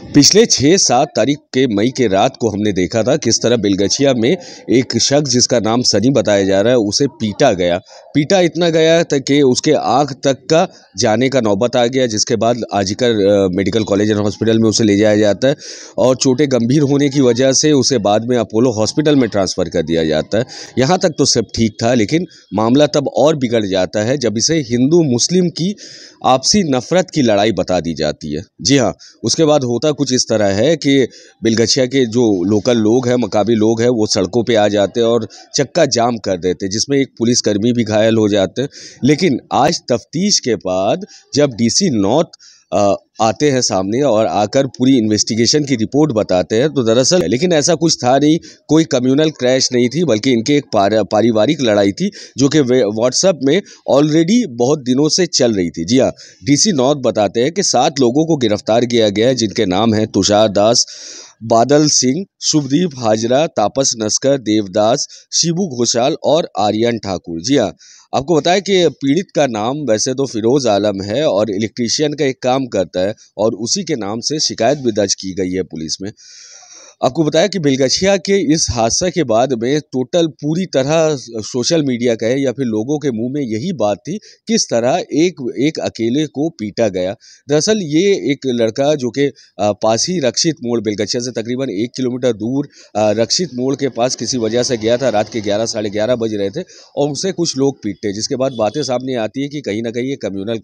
पिछले 6-7 तारीख के मई के रात को हमने देखा था किस तरह बेलगछिया में एक शख्स जिसका नाम सनी बताया जा रहा है उसे पीटा गया। पीटा इतना गया था कि उसके आँख तक का जाने का नौबत आ गया, जिसके बाद आजीकर मेडिकल कॉलेज एंड हॉस्पिटल में उसे ले जाया जाता है और चोटें गंभीर होने की वजह से उसे बाद में अपोलो हॉस्पिटल में ट्रांसफ़र कर दिया जाता है। यहाँ तक तो सब ठीक था, लेकिन मामला तब और बिगड़ जाता है जब इसे हिंदू मुस्लिम की आपसी नफ़रत की लड़ाई बता दी जाती है। जी हाँ, उसके बाद होता कुछ इस तरह है कि बेलगछिया के जो लोकल लोग हैं, मकामी लोग हैं, वो सड़कों पे आ जाते हैं और चक्का जाम कर देते हैं, जिसमें एक पुलिसकर्मी भी घायल हो जाते हैं। लेकिन आज तफ्तीश के बाद जब डीसी नॉर्थ आते हैं सामने और आकर पूरी इन्वेस्टिगेशन की रिपोर्ट बताते हैं, तो दरअसल लेकिन ऐसा कुछ था नहीं, कोई कम्युनल क्रैश नहीं थी, बल्कि इनके एक पारिवारिक लड़ाई थी जो कि व्हाट्सएप में ऑलरेडी बहुत दिनों से चल रही थी। जी हाँ, डीसी नॉर्थ बताते हैं कि 7 लोगों को गिरफ्तार किया गया है, जिनके नाम हैं तुषार दास, बादल सिंह, शुभदीप हाजरा, तापस नस्कर, देवदास, शिबू घोषाल और आर्यन ठाकुर। जी हाँ, आपको बताया कि पीड़ित का नाम वैसे तो फिरोज़ आलम है और इलेक्ट्रीशियन का एक काम करता है और उसी के नाम से शिकायत भी दर्ज की गई है पुलिस में। आपको बताया कि बेलगछिया के इस हादसा के बाद में टोटल पूरी तरह सोशल मीडिया का है या फिर लोगों के मुंह में यही बात थी, किस तरह एक अकेले को पीटा गया। दरअसल ये एक लड़का जो कि पास ही रक्षित मोड़, बेलगछिया से तकरीबन 1 किलोमीटर दूर रक्षित मोड़ के पास किसी वजह से गया था। रात के 11 साढ़े 11 बज रहे थे और उसे कुछ लोग पीटते, जिसके बाद बातें सामने आती है कि कहीं ना कहीं ये कम्युनल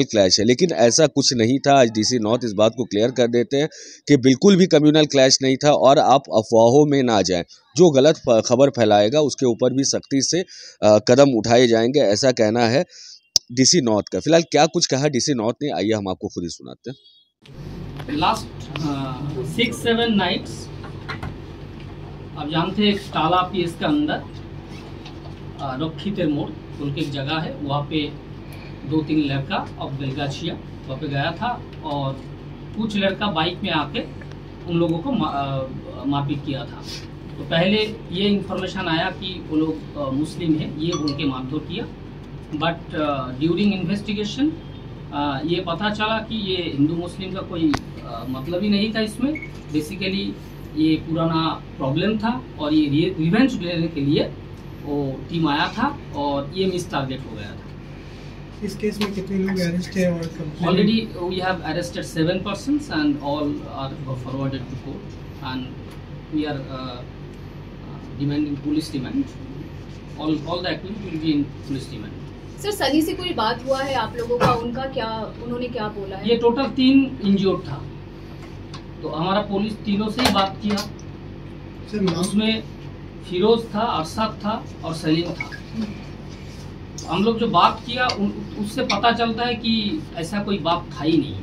क्लैश है, लेकिन ऐसा कुछ नहीं था। आज डीसी नॉर्थ इस बात को क्लियर कर देते हैं कि बिल्कुल भी कम्युनल क्लैश नहीं था और आप अफवाहों में ना जाएं। जो गलत खबर फैलाएगा उसके ऊपर भी सख्ती से कदम उठाए जाएंगे, ऐसा कहना है डीसी नॉर्थ का। फिलहाल क्या कुछ कहा डीसी नॉर्थ ने, आइए हम आपको खुद ही सुनाते हैं। लास्ट 6-7 नाइट्स आप जानते हैं, टाला पीएस के अंदर रखीते मोड़ बोल के एक जगह है, वहाँ पे 2-3 लड़का और बेलगछिया वहाँ पे गया था और कुछ लड़का बाइक में आके उन लोगों को मारपीट किया था। तो पहले ये इन्फॉर्मेशन आया कि वो लोग मुस्लिम हैं, ये बोल के मारधोर किया, बट ड्यूरिंग इन्वेस्टिगेशन ये पता चला कि ये हिंदू मुस्लिम का कोई मतलब ही नहीं था इसमें। बेसिकली ये पुराना प्रॉब्लम था और ये रिवेंज लेने के लिए वो टीम आया था और ये मिस टारगेट हो गया था। इस केस में कितने लोग अरेस्ट हैं और already we have arrested 7 persons and all are forwarded to court and we are demanding police demand, all the accused will be in police demand. Sir, Sunny से कोई बात हुआ है आप लोगों का? उन्होंने क्या बोला है? ये टोटल 3 इंज्योर्ड था, तो हमारा पुलिस तीनों से ही बात किया। उसमें फिरोज था, अरशद था और सलीम था। हम लोग जो बात किया उससे पता चलता है कि ऐसा कोई बात था ही नहीं।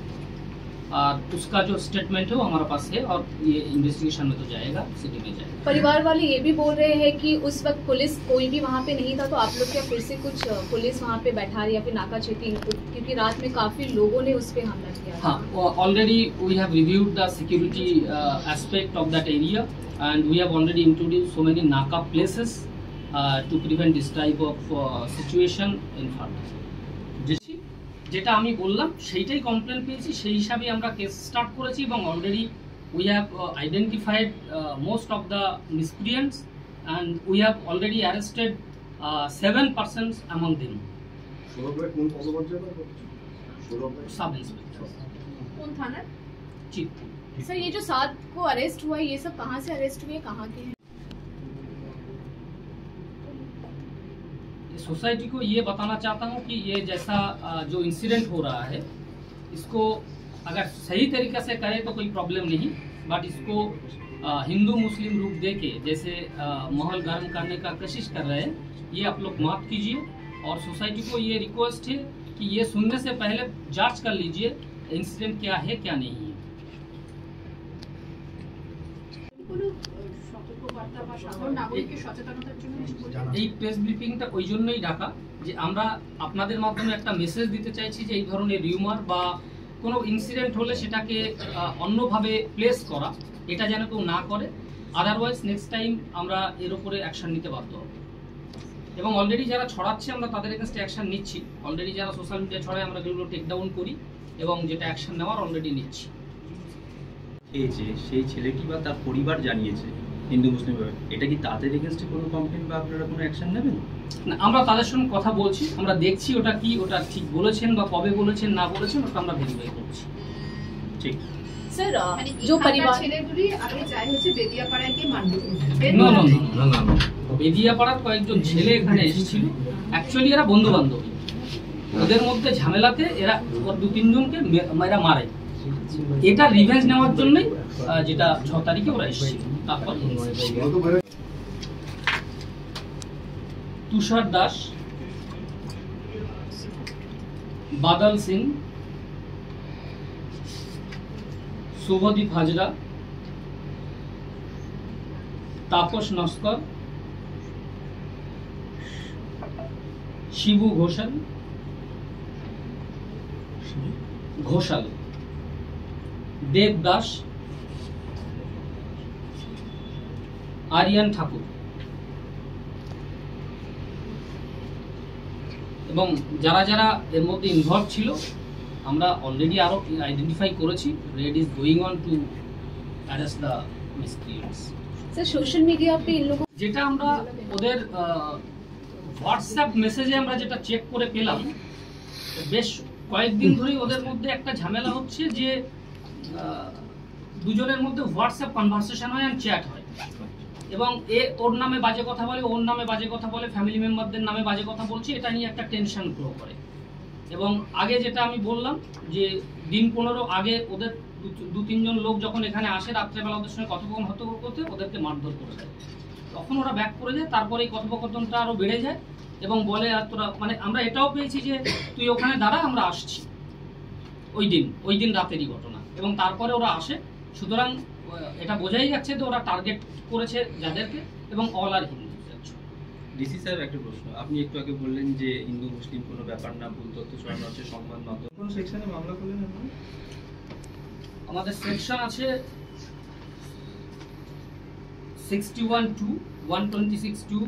उसका जो स्टेटमेंट है वो हमारे पास है और ये इन्वेस्टिगेशन में तो जाएगा, सिटी में जाएगा। परिवार वाले ये भी बोल रहे हैं कि उस वक्त पुलिस कोई भी वहाँ पे नहीं था, तो आप लोग क्या फिर से कुछ पुलिस वहाँ पे बैठा रही या फिर नाका चेकिंग, क्योंकि रात में काफी लोगों ने उस पर हमला किया? हाँ, already we have reviewed the security aspect of that area and we have already introduced so many naka places to prevent this type of situation in further। যেটা আমি বললাম সেইটাই কমপ্লেন পেয়েছি, সেই হিসাবে আমরা কেস স্টার্ট করেছি এবং already we have identified most of the miscreants and we have already arrested 7 persons among them। Sub inspector. कौन थाना? चितपुर। सर, ये जो 7 को अरेस्ट हुआ, ये सब कहाँ से अरेस्ट हुए, कहाँ के हैं? सोसाइटी को ये बताना चाहता हूँ कि ये जैसा जो इंसिडेंट हो रहा है, इसको अगर सही तरीके से करें तो कोई प्रॉब्लम नहीं, बट इसको हिंदू मुस्लिम रूप दे के जैसे माहौल गर्म करने का कोशिश कर रहे हैं, ये आप लोग माफ कीजिए। और सोसाइटी को ये रिक्वेस्ट है कि ये सुनने से पहले जांच कर लीजिए इंसिडेंट क्या है क्या नहीं है। এই প্রেস ব্রিফিংটা ওই জন্যই ডাকা যে আমরা আপনাদের মাধ্যমে একটা মেসেজ দিতে চাইছি যে এই ধরনের রিউমার বা কোনো ইনসিডেন্ট হলে সেটাকে অন্যভাবে প্লেস করা, এটা যেন কেউ না করে, আদারওয়াইজ নেক্সট টাইম আমরা এর উপরে অ্যাকশন নিতে বাধ্য হব। এবং অলরেডি যারা ছড়াচ্ছে আমরা তাদের এগেইনস্টে অ্যাকশন নিচ্ছি। অলরেডি যারা সোশ্যাল মিডিয়া ছড়ায় আমরা যেগুলো টেক ডাউন করি এবং যেটা অ্যাকশন নেওয়ার অলরেডি নিচ্ছি। পেয়েছে সেই ছেলেটি বা তার পরিবার জানিয়েছে হিন্দু মুসলিম, এটা কি তাদের এগেনস্টে কোনো কমপ্লেন বা আপনারা কোনো অ্যাকশন নেবেন? না, আমরা তাদের সঙ্গে কথা বলছি, আমরা দেখছি ওটা কি, ওটা ঠিক বলেছেন বা কবে বলেছেন না বলেছেন ওটা আমরা ভেরিফাই করছি। ঠিক सर মানে जो परिवार ছেলেগুলি আগে চাই হচ্ছে বেদিয়াপাড়ায় গিয়ে মারধর করতে। না, বেদিয়াপাড়ার কয়েকজন ছেলে এখানে এসেছিল, অ্যাকচুয়ালি এরা বন্ধু বান্ধবী, ওদের মধ্যে ঝামেলাতে এরা ওর 2-3 জনকে এরা মারে, এটা রিভেঞ্জ নেওয়ার জন্যই যেটা 6 তারিখে ওরা এসেছিল। তারপর তুষার দাস, বাদল সিং, শুভদীপ হাজরা, তাপস নস্কর, শিবু ঘোষাল, দেব দাস, আরিয়ান ঠাকুর এবং যারা যারা এর মধ্যে ইনভলভ ছিল আমরা অলরেডি আরো আইডেন্টিফাই করেছি। Red is going on two arrest the miscreants. Sir social media पे इन लोगों যেটা আমরা ওদের হোয়াটসঅ্যাপ মেসেজে আমরা যেটা চেক করে পেলাম, বেশ কয়েকদিন ধরেই ওদের মধ্যে একটা ঝামেলা হচ্ছে যে দুজনের মধ্যে হোয়াটসঅ্যাপ কনভারসেশন হয় আর চ্যাট হয় এবং ওর নামে বাজে কথা বলে, ওর নামে বাজে কথা বলে, ফ্যামিলি মেম্বারদের নামে বাজে কথা বলছে, এটা নিয়ে একটা টেনশন গ্রো করে। এবং আগে যেটা আমি বললাম যে দিন 15 আগে ওদের 2-3 জন লোক যখন এখানে আসে রাত্রেবেলা ওদের সঙ্গে কথোপকথন করতে ওদেরকে মারধর করে দেয়, তখন ওরা ব্যাক করে যায়। তারপরে এই কথোপকথনটা আরো বেড়ে যায় এবং বলে আর তোরা, মানে আমরা এটাও পেয়েছি যে তুই ওখানে দাঁড়া আমরা আসছি, ওই দিন রাতেরই ঘটনা। এবং তারপরে ওরা আসে, সুতরাং এটা বোঝাই যাচ্ছে যে ওরা টার্গেট করেছে যাদেরকে এবং অল আর হিন্দু। ডিসি সাহেব একটা প্রশ্ন, আপনি একটু আগে বললেন যে হিন্দু মুসলিম কোনো ব্যাপার না, ভুল তথ্য ছড়ানো হচ্ছে সংবাদ মাধ্যম, কোন সেকশনে মামলা করলেন আপনারা? আমাদের সেকশন আছে 61(2), 126(2),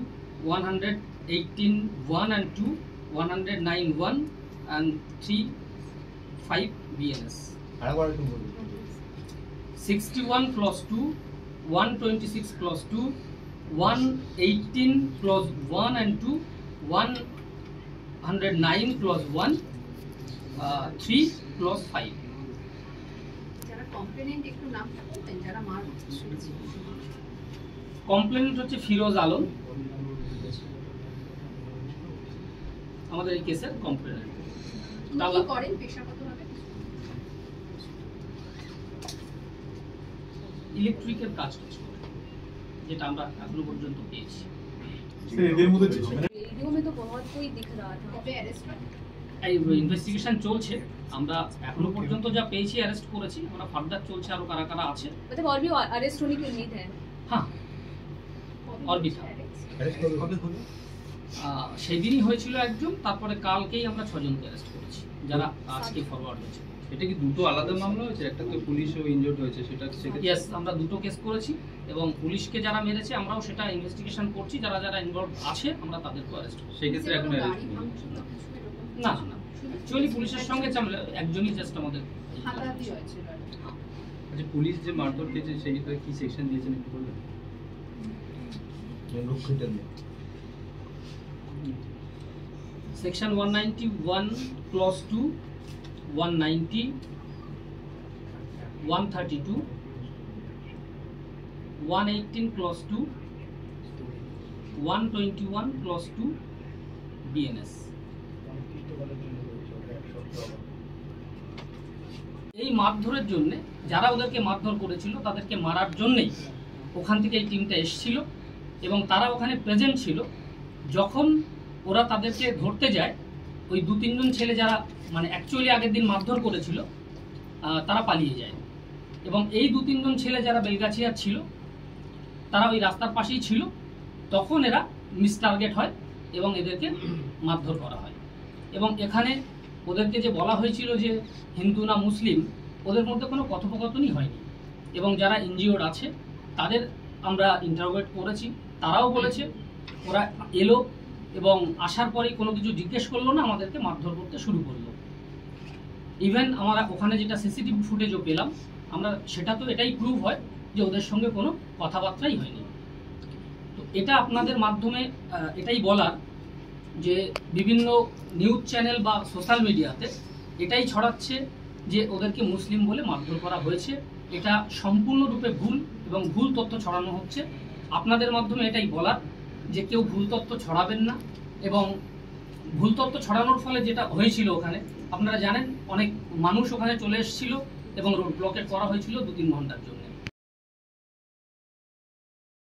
118(1) and 2, 109(1) and 3(5) BNS। 61+2, 126+2, 118+1 and 2, 109+1, 3+5। যারা কমপ্লেনেন্ট একটু নামটা বলবেন, যারা মার শুনেছে। কমপ্লেন্ট হচ্ছে ফিরোজ আলম, আমাদের এই কেসের কমপ্লেন্ট। কি করেন পেশাগতভাবে? ইলেকট্রিকের কাজ করে, যেটা আমরা এখনো পর্যন্ত পেয়েছি। वीडियो में तो बहुत कोई दिख रहा था। কবে অ্যারেস্ট হয়? এই ইনভেস্টিগেশন চলছে, আমরা এখনো পর্যন্ত যা পেয়েছি অ্যারেস্ট করেছি, আমরা ফার্দার চলছে আরো কারা কারা আছে। मतलब और भी अरेस्ट होने की उम्मीद है। হ্যাঁ, और भी था। সেদিনই হয়েছিল একজন, তারপরে কালকেই আমরা 6 জনকে অ্যারেস্ট করেছি যারা আজকে ফরওয়ার্ড হয়েছে। এটা কি দুটো আলাদা মামলা হয়েছে? একটা তো পুলিশও ইনজুর্ড হয়েছে, সেটা ইয়েস, আমরা দুটো কেস করেছি এবং পুলিশকে যারা মেরেছে আমরাও সেটা ইনভেস্টিগেশন করছি, যারা যারা ইনভলভ আছে আমরা তাদেরকে অ্যারেস্ট করছি। সেই ক্ষেত্রে এখন অ্যারেস্ট না, অ্যাকচুয়ালি পুলিশের সঙ্গে একজনই জাস্ট আমাদের। হাতাহাতি হয়েছিল। আচ্ছা, পুলিশ যে মারধর পেয়েছে সেইটা কি সেকশন দিয়েছেন একটু বলবেন? Section 191(2), 190, 132, 118(2), 121(2) BNS। এই মারধরের জন্য যারা ওদেরকে মারধর করেছিল তাদেরকে মারার জন্যই ওখান থেকে এই টিমটা এসেছিল এবং তারা ওখানে প্রেজেন্ট ছিল। যখন ওরা তাদেরকে ধরতে যায়, ওই 2-3 জন ছেলে যারা মানে অ্যাকচুয়ালি আগের দিন মারধর করেছিল তারা পালিয়ে যায় এবং এই 2-3 জন ছেলে যারা বেলগাছিয়ার ছিল তারা ওই রাস্তার পাশেই ছিল। তখন এরা মিস টার্গেট হয় এবং এদেরকে মারধর করা হয় এবং এখানে ওদেরকে যে বলা হয়েছিল যে হিন্দু না মুসলিম, ওদের মধ্যে কোনো কথোপকথনই হয়নি এবং যারা ইনজিওর্ড আছে তাদের আমরা ইন্টারোগেট করেছি, তারাও বলেছে ওরা এলো এবং আসার পরেই কোনো কিছু জিজ্ঞেস করলো না, আমাদেরকে মারধর করতে শুরু করলো। ইভেন আমরা ওখানে যেটা সিসিটিভি ফুটেজও পেলাম আমরা সেটা তো এটাই প্রুভ হয় যে ওদের সঙ্গে কোনো কথাবার্তাই হয়নি। তো এটা আপনাদের মাধ্যমে এটাই বলার যে বিভিন্ন নিউজ চ্যানেল বা সোশ্যাল মিডিয়াতে এটাই ছড়াচ্ছে যে ওদেরকে মুসলিম বলে মারধর করা হয়েছে। এটা সম্পূর্ণরূপে ভুল এবং ভুল তথ্য ছড়ানো হচ্ছে। আপনাদের মাধ্যমে এটাই বলার যে কেউ ভুল তথ্য ছড়াবেন না। এবং ভুল তথ্য ছড়ানোর ফলে যেটা হয়েছিল ওখানে আপনারা জানেন, অনেক মানুষ ওখানে চলে এসেছিল এবং রোড ব্লকেট করা হয়েছিল 2-3 ঘন্টার জন্য।